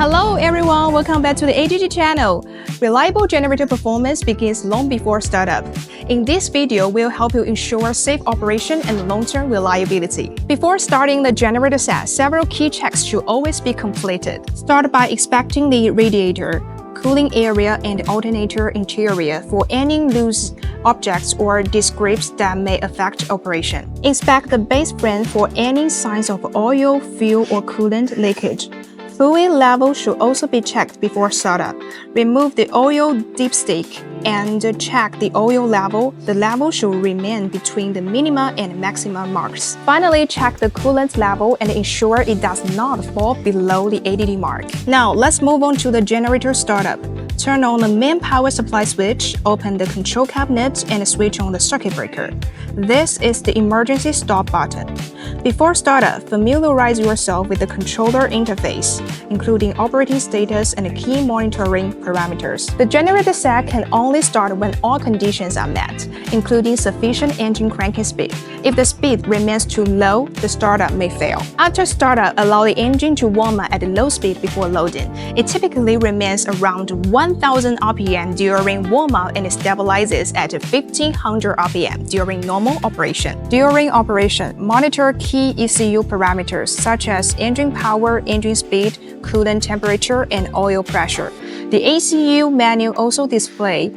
Hello everyone, welcome back to the AGG channel. Reliable generator performance begins long before startup. In this video, we'll help you ensure safe operation and long-term reliability. Before starting the generator set, several key checks should always be completed. Start by inspecting the radiator, cooling area and alternator interior for any loose objects or discrepancies that may affect operation. Inspect the base frame for any signs of oil, fuel, or coolant leakage. Fluid level should also be checked before startup. Remove the oil dipstick and check the oil level. The level should remain between the minima and maximum marks. Finally, check the coolant level and ensure it does not fall below the ADD mark. Now, let's move on to the generator startup. Turn on the main power supply switch, open the control cabinet, and switch on the circuit breaker. This is the emergency stop button. Before startup, familiarize yourself with the controller interface, including operating status and key monitoring parameters. The generator set can only start when all conditions are met, including sufficient engine cranking speed. If the speed remains too low, the startup may fail. After startup, allow the engine to warm up at low speed before loading. It typically remains around 1000 RPM during warm-up and stabilizes at 1500 RPM during normal operation. During operation, monitor key ECU parameters such as engine power, engine speed, coolant temperature, and oil pressure. The ECU menu also displays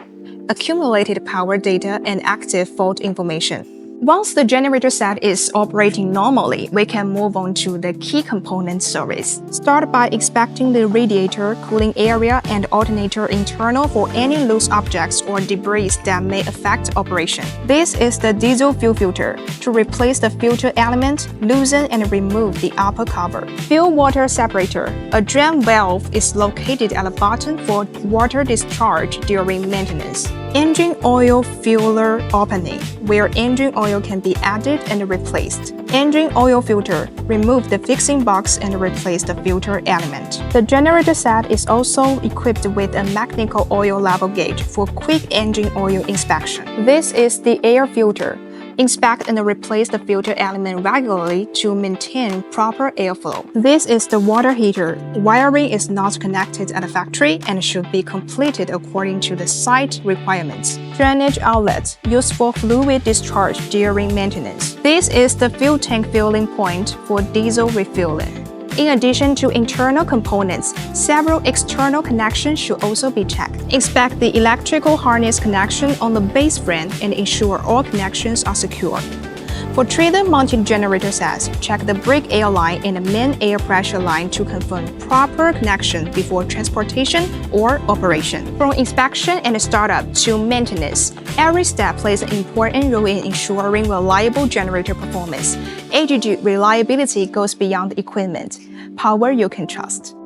accumulated power data and active fault information. Once the generator set is operating normally, we can move on to the key component service. Start by inspecting the radiator, cooling area, and alternator internal for any loose objects or debris that may affect operation. This is the diesel fuel filter. To replace the filter element, loosen and remove the upper cover. Fuel water separator. A drain valve is located at the bottom for water discharge during maintenance. Engine oil filler opening, where engine oil can be added and replaced. Engine oil filter. Remove the fixing box and replace the filter element. The generator set is also equipped with a mechanical oil level gauge for quick engine oil inspection. This is the air filter. Inspect and replace the filter element regularly to maintain proper airflow. This is the water heater. Wiring is not connected at the factory and should be completed according to the site requirements. Drainage outlet, used for fluid discharge during maintenance. This is the fuel tank filling point for diesel refueling. In addition to internal components, several external connections should also be checked. Inspect the electrical harness connection on the base frame and ensure all connections are secure. For trailer-mounted generator sets, check the brake air line and the main air pressure line to confirm proper connection before transportation or operation. From inspection and startup to maintenance, every step plays an important role in ensuring reliable generator performance. AGG reliability goes beyond equipment. Power you can trust.